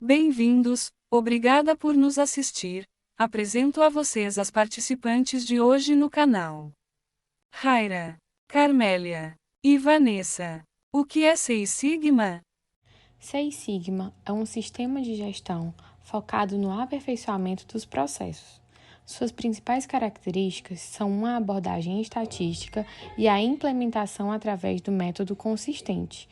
Bem-vindos, obrigada por nos assistir. Apresento a vocês as participantes de hoje no canal: Raira, Carmélia e Vanessa. O que é Seis Sigma? Seis Sigma é um sistema de gestão focado no aperfeiçoamento dos processos. Suas principais características são uma abordagem estatística e a implementação através do método consistente.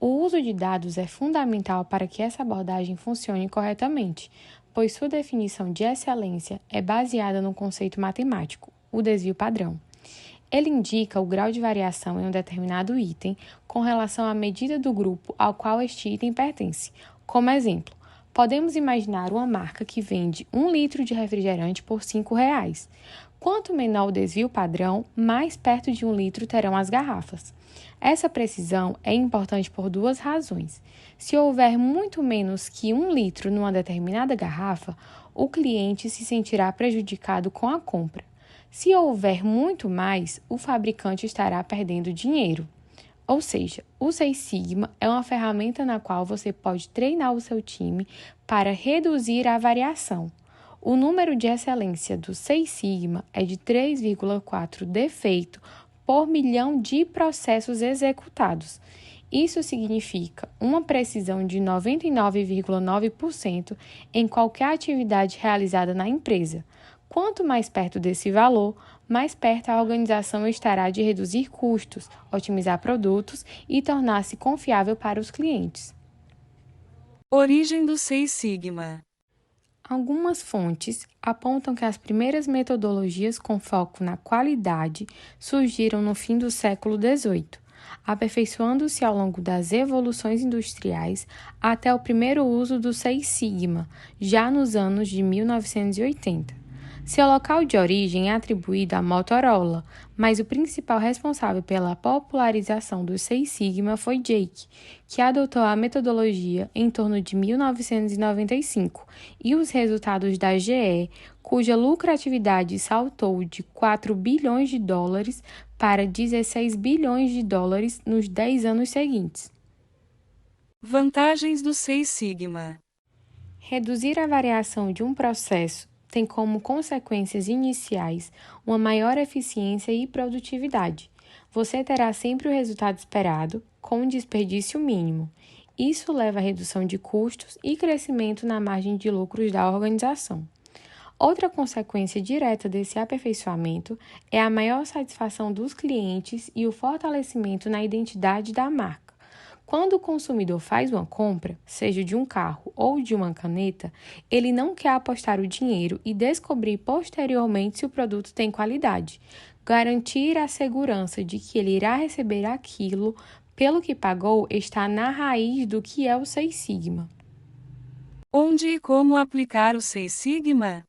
O uso de dados é fundamental para que essa abordagem funcione corretamente, pois sua definição de excelência é baseada no conceito matemático, o desvio padrão. Ele indica o grau de variação em um determinado item com relação à medida do grupo ao qual este item pertence. Como exemplo, podemos imaginar uma marca que vende 1 litro de refrigerante por R$ 5,00. Quanto menor o desvio padrão, mais perto de 1 litro terão as garrafas. Essa precisão é importante por duas razões. Se houver muito menos que 1 litro numa determinada garrafa, o cliente se sentirá prejudicado com a compra. Se houver muito mais, o fabricante estará perdendo dinheiro. Ou seja, o Seis Sigma é uma ferramenta na qual você pode treinar o seu time para reduzir a variação. O número de excelência do Seis Sigma é de 3,4 defeito por milhão de processos executados. Isso significa uma precisão de 99,9% em qualquer atividade realizada na empresa. Quanto mais perto desse valor, mais perto a organização estará de reduzir custos, otimizar produtos e tornar-se confiável para os clientes. Origem do Seis Sigma. Algumas fontes apontam que as primeiras metodologias com foco na qualidade surgiram no fim do século XVIII, aperfeiçoando-se ao longo das evoluções industriais até o primeiro uso do Seis Sigma, já nos anos de 1980. Seu local de origem é atribuído à Motorola, mas o principal responsável pela popularização do Seis Sigma foi Jake, que adotou a metodologia em torno de 1995, e os resultados da GE, cuja lucratividade saltou de 4 bilhões de dólares para 16 bilhões de dólares nos 10 anos seguintes. Vantagens do Seis Sigma. Reduzir a variação de um processo tem como consequências iniciais uma maior eficiência e produtividade. Você terá sempre o resultado esperado, com um desperdício mínimo. Isso leva à redução de custos e crescimento na margem de lucros da organização. Outra consequência direta desse aperfeiçoamento é a maior satisfação dos clientes e o fortalecimento na identidade da marca. Quando o consumidor faz uma compra, seja de um carro ou de uma caneta, ele não quer apostar o dinheiro e descobrir posteriormente se o produto tem qualidade. Garantir a segurança de que ele irá receber aquilo pelo que pagou está na raiz do que é o Seis Sigma. Onde e como aplicar o Seis Sigma?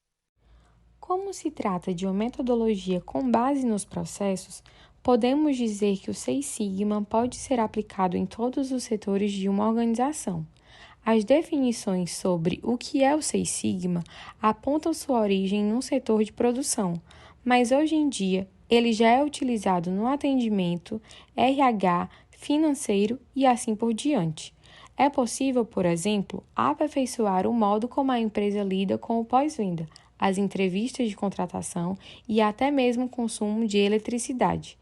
Como se trata de uma metodologia com base nos processos, podemos dizer que o Seis Sigma pode ser aplicado em todos os setores de uma organização. As definições sobre o que é o Seis Sigma apontam sua origem no setor de produção, mas hoje em dia ele já é utilizado no atendimento, RH, financeiro e assim por diante. É possível, por exemplo, aperfeiçoar o modo como a empresa lida com o pós-venda, as entrevistas de contratação e até mesmo o consumo de eletricidade.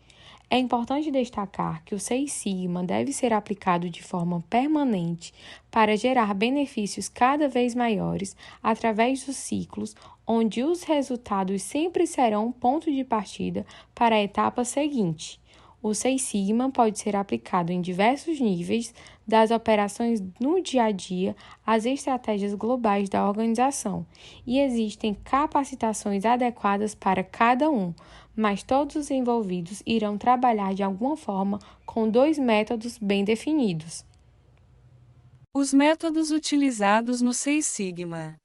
É importante destacar que o Seis Sigma deve ser aplicado de forma permanente para gerar benefícios cada vez maiores através dos ciclos, onde os resultados sempre serão ponto de partida para a etapa seguinte. O Seis Sigma pode ser aplicado em diversos níveis, das operações no dia a dia às estratégias globais da organização, e existem capacitações adequadas para cada um, mas todos os envolvidos irão trabalhar de alguma forma com 2 métodos bem definidos. Os métodos utilizados no Seis Sigma.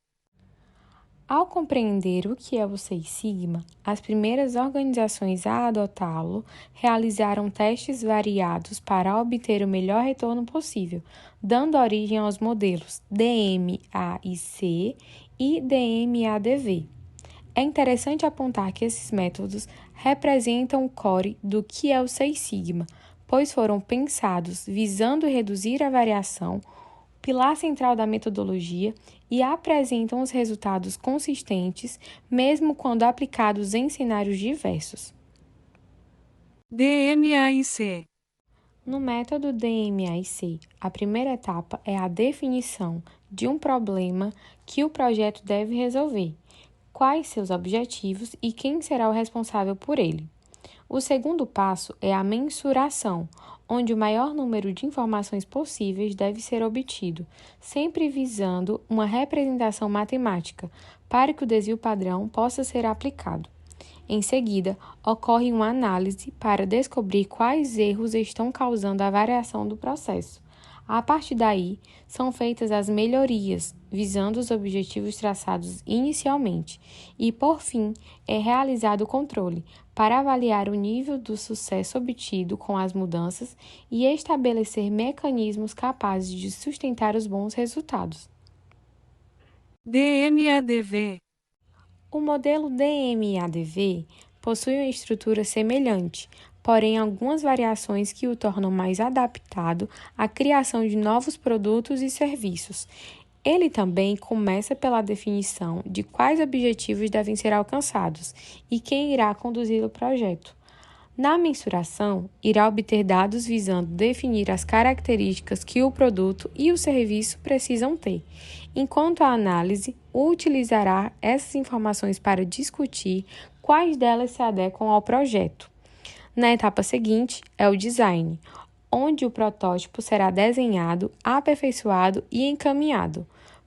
Ao compreender o que é o Seis Sigma, as primeiras organizações a adotá-lo realizaram testes variados para obter o melhor retorno possível, dando origem aos modelos DMAIC e DMADV. É interessante apontar que esses métodos representam o core do que é o Seis Sigma, pois foram pensados visando reduzir a variação, pilar central da metodologia e apresentam os resultados consistentes, mesmo quando aplicados em cenários diversos. DMAIC. No método DMAIC, a primeira etapa é a definição de um problema que o projeto deve resolver, quais seus objetivos e quem será o responsável por ele. O segundo passo é a mensuração, onde o maior número de informações possíveis deve ser obtido, sempre visando uma representação matemática, para que o desvio padrão possa ser aplicado. Em seguida, ocorre uma análise para descobrir quais erros estão causando a variação do processo. A partir daí, são feitas as melhorias, visando os objetivos traçados inicialmente, e, por fim, é realizado o controle, para avaliar o nível do sucesso obtido com as mudanças e estabelecer mecanismos capazes de sustentar os bons resultados. DMADV. O modelo DMADV possui uma estrutura semelhante, porém algumas variações que o tornam mais adaptado à criação de novos produtos e serviços. Ele também começa pela definição de quais objetivos devem ser alcançados e quem irá conduzir o projeto. Na mensuração, irá obter dados visando definir as características que o produto e o serviço precisam ter, enquanto a análise utilizará essas informações para discutir quais delas se adequam ao projeto. Na etapa seguinte é o design, onde o protótipo será desenhado, aperfeiçoado e encaminhado,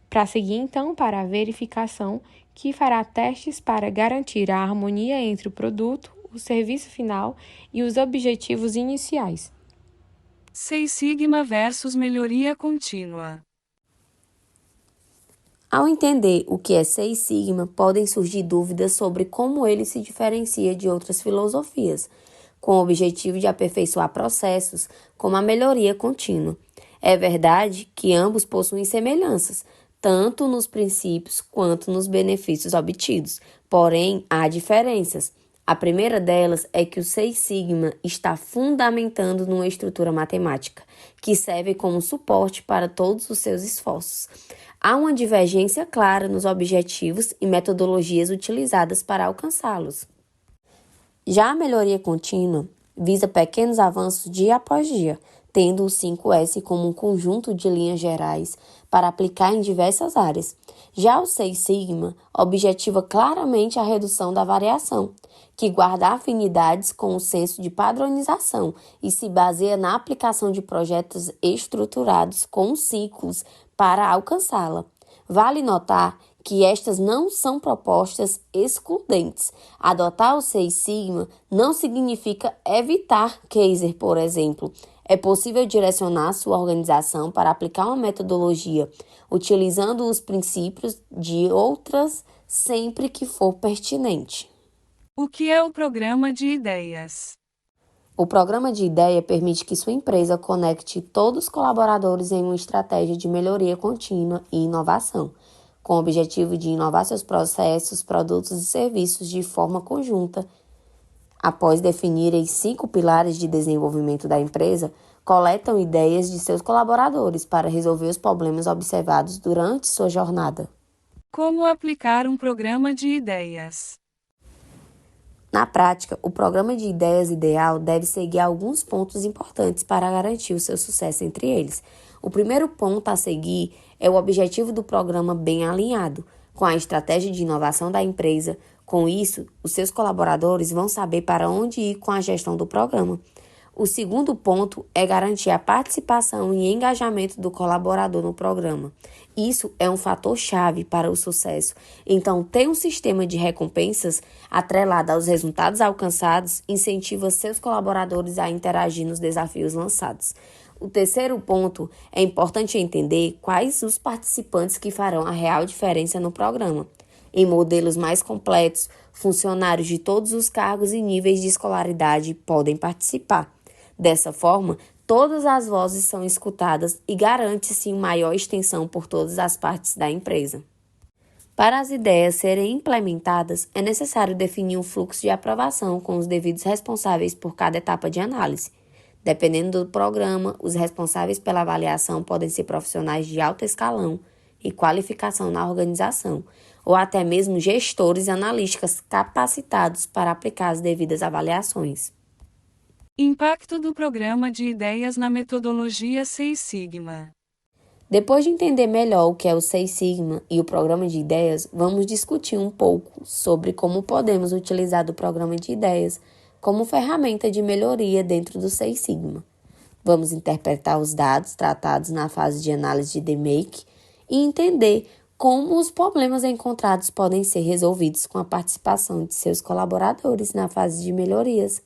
para seguir então para a verificação, que fará testes para garantir a harmonia entre o produto, o serviço final e os objetivos iniciais. Seis Sigma versus melhoria contínua. Ao entender o que é Seis Sigma, podem surgir dúvidas sobre como ele se diferencia de outras filosofias, com o objetivo de aperfeiçoar processos, como a melhoria contínua. É verdade que ambos possuem semelhanças, tanto nos princípios quanto nos benefícios obtidos, porém há diferenças. A primeira delas é que o Seis Sigma está fundamentando numa estrutura matemática, que serve como suporte para todos os seus esforços. Há uma divergência clara nos objetivos e metodologias utilizadas para alcançá-los. Já a melhoria contínua visa pequenos avanços dia após dia, tendo o 5S como um conjunto de linhas gerais para aplicar em diversas áreas. Já o Seis Sigma objetiva claramente a redução da variação, que guarda afinidades com o senso de padronização e se baseia na aplicação de projetos estruturados com ciclos para alcançá-la. Vale notar que estas não são propostas excludentes. Adotar o Seis Sigma não significa evitar Kaizen, por exemplo. É possível direcionar sua organização para aplicar uma metodologia, utilizando os princípios de outras sempre que for pertinente. O que é o programa de ideias? O programa de ideia permite que sua empresa conecte todos os colaboradores em uma estratégia de melhoria contínua e inovação, com o objetivo de inovar seus processos, produtos e serviços de forma conjunta. Após definirem 5 pilares de desenvolvimento da empresa, coletam ideias de seus colaboradores para resolver os problemas observados durante sua jornada. Como aplicar um programa de ideias? Na prática, o programa de ideias ideal deve seguir alguns pontos importantes para garantir o seu sucesso entre eles. O primeiro ponto a seguir é o objetivo do programa bem alinhado com a estratégia de inovação da empresa. Com isso, os seus colaboradores vão saber para onde ir com a gestão do programa. O segundo ponto é garantir a participação e engajamento do colaborador no programa. Isso é um fator-chave para o sucesso. Então, ter um sistema de recompensas atrelado aos resultados alcançados incentiva seus colaboradores a interagir nos desafios lançados. O terceiro ponto é importante entender quais os participantes que farão a real diferença no programa. Em modelos mais completos, funcionários de todos os cargos e níveis de escolaridade podem participar. Dessa forma, todas as vozes são escutadas e garante-se uma maior extensão por todas as partes da empresa. Para as ideias serem implementadas, é necessário definir um fluxo de aprovação com os devidos responsáveis por cada etapa de análise. Dependendo do programa, os responsáveis pela avaliação podem ser profissionais de alto escalão e qualificação na organização, ou até mesmo gestores e analistas capacitados para aplicar as devidas avaliações. Impacto do programa de ideias na metodologia Seis Sigma. Depois de entender melhor o que é o Seis Sigma e o programa de ideias, vamos discutir um pouco sobre como podemos utilizar o programa de ideias como ferramenta de melhoria dentro do Seis Sigma. Vamos interpretar os dados tratados na fase de análise de DMAIC e entender como os problemas encontrados podem ser resolvidos com a participação de seus colaboradores na fase de melhorias.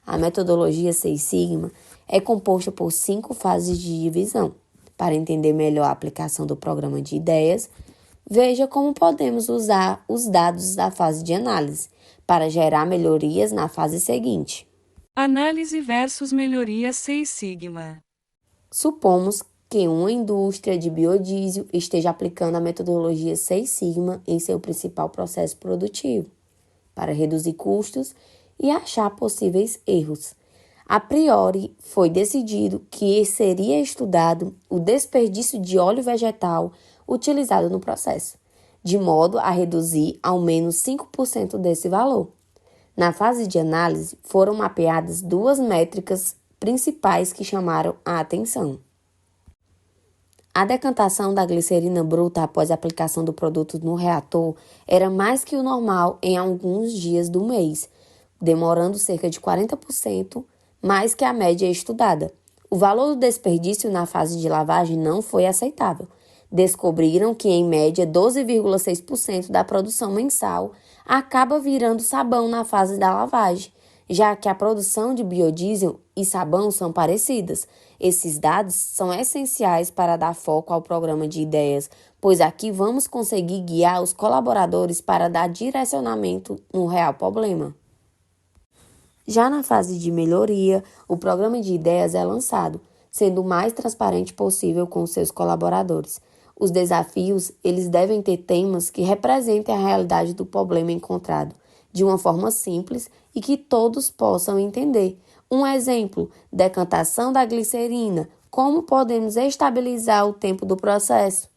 A metodologia Seis Sigma é composta por 5 fases de divisão. Para entender melhor a aplicação do programa de ideias, veja como podemos usar os dados da fase de análise para gerar melhorias na fase seguinte. Análise versus melhoria Seis Sigma. Supomos que uma indústria de biodiesel esteja aplicando a metodologia Seis Sigma em seu principal processo produtivo, para reduzir custos e achar possíveis erros. A priori, foi decidido que seria estudado o desperdício de óleo vegetal utilizado no processo, de modo a reduzir ao menos 5% desse valor. Na fase de análise, foram mapeadas 2 métricas principais que chamaram a atenção. A decantação da glicerina bruta após a aplicação do produto no reator era mais que o normal em alguns dias do mês, demorando cerca de 40% mais que a média estudada. O valor do desperdício na fase de lavagem não foi aceitável. Descobriram que, em média, 12,6% da produção mensal acaba virando sabão na fase da lavagem, já que a produção de biodiesel e sabão são parecidas. Esses dados são essenciais para dar foco ao programa de ideias, pois aqui vamos conseguir guiar os colaboradores para dar direcionamento no real problema. Já na fase de melhoria, o programa de ideias é lançado, sendo o mais transparente possível com seus colaboradores. Os desafios, eles devem ter temas que representem a realidade do problema encontrado, de uma forma simples e que todos possam entender. Um exemplo, decantação da glicerina, como podemos estabilizar o tempo do processo?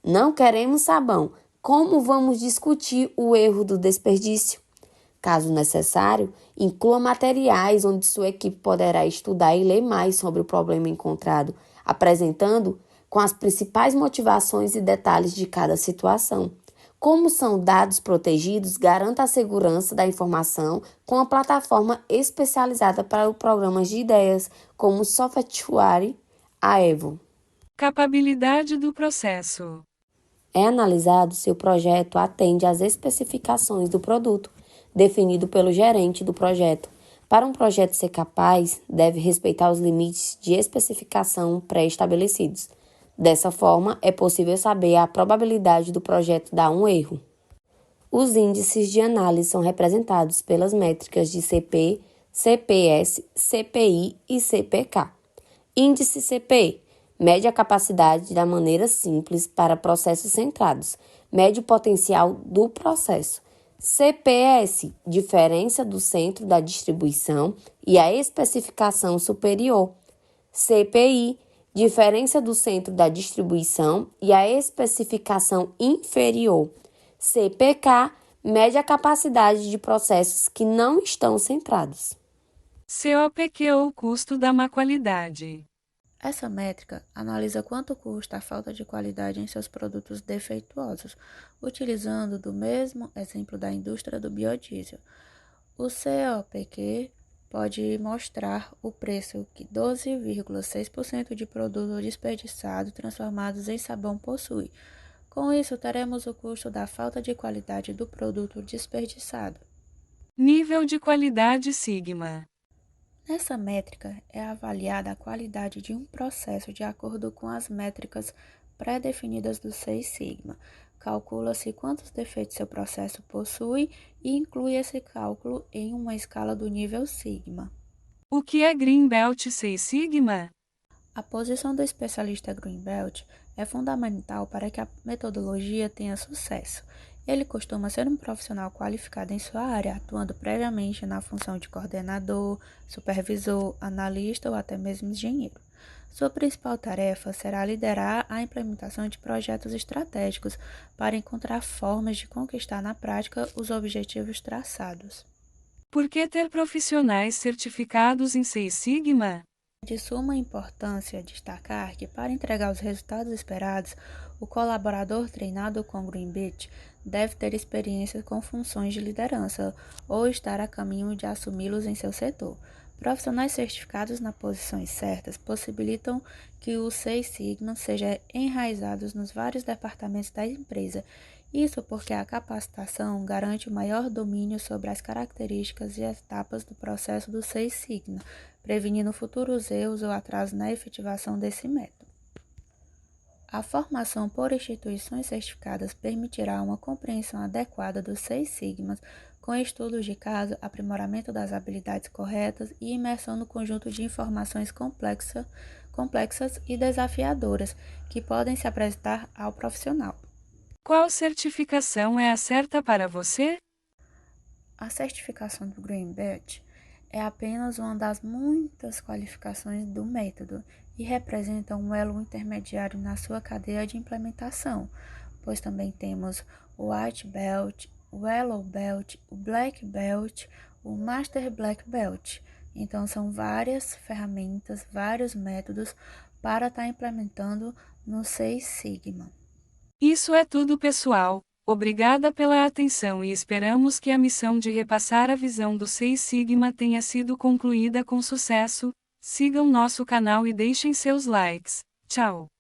Não queremos sabão, como vamos discutir o erro do desperdício? Caso necessário, inclua materiais onde sua equipe poderá estudar e ler mais sobre o problema encontrado, apresentando com as principais motivações e detalhes de cada situação. Como são dados protegidos, garanta a segurança da informação com a plataforma especializada para o programas de ideias, como o Software Aevo. Capabilidade do processo. É analisado se o projeto atende às especificações do produto, definido pelo gerente do projeto. Para um projeto ser capaz, deve respeitar os limites de especificação pré-estabelecidos. Dessa forma, é possível saber a probabilidade do projeto dar um erro. Os índices de análise são representados pelas métricas de CP, CPS, CPI e CPK. Índice CP mede a capacidade da maneira simples para processos centrados, mede o potencial do processo. CPS, diferença do centro da distribuição e a especificação superior. CPI, diferença do centro da distribuição e a especificação inferior. CPK, mede a capacidade de processos que não estão centrados. COPQ ou custo da má qualidade. Essa métrica analisa quanto custa a falta de qualidade em seus produtos defeituosos, utilizando do mesmo exemplo da indústria do biodiesel. O COPQ pode mostrar o preço que 12,6% de produto desperdiçado transformados em sabão possui. Com isso, teremos o custo da falta de qualidade do produto desperdiçado. Nível de qualidade Sigma. Nessa métrica é avaliada a qualidade de um processo de acordo com as métricas pré-definidas do Seis Sigma. Calcula-se quantos defeitos seu processo possui e inclui esse cálculo em uma escala do nível Sigma. O que é Greenbelt Seis Sigma? A posição do especialista Greenbelt é fundamental para que a metodologia tenha sucesso. Ele costuma ser um profissional qualificado em sua área, atuando previamente na função de coordenador, supervisor, analista ou até mesmo engenheiro. Sua principal tarefa será liderar a implementação de projetos estratégicos para encontrar formas de conquistar na prática os objetivos traçados. Por que ter profissionais certificados em Seis Sigma? É de suma importância destacar que, para entregar os resultados esperados, o colaborador treinado com Green Belt deve ter experiência com funções de liderança ou estar a caminho de assumi-los em seu setor. Profissionais certificados nas posições certas possibilitam que os Seis Sigma sejam enraizados nos vários departamentos da empresa. Isso porque a capacitação garante o maior domínio sobre as características e etapas do processo do Seis Sigma, prevenindo futuros erros ou atrasos na efetivação desse método. A formação por instituições certificadas permitirá uma compreensão adequada dos Seis Sigmas, com estudos de caso, aprimoramento das habilidades corretas e imersão no conjunto de informações complexas e desafiadoras que podem se apresentar ao profissional. Qual certificação é a certa para você? A certificação do Green Belt é apenas uma das muitas qualificações do método e representa um elo intermediário na sua cadeia de implementação, pois também temos o White Belt, o Yellow Belt, o Black Belt, o Master Black Belt. Então, são várias ferramentas, vários métodos para estar implementando no Seis Sigma. Isso é tudo, pessoal. Obrigada pela atenção e esperamos que a missão de repassar a visão do Seis Sigma tenha sido concluída com sucesso. Sigam nosso canal e deixem seus likes. Tchau!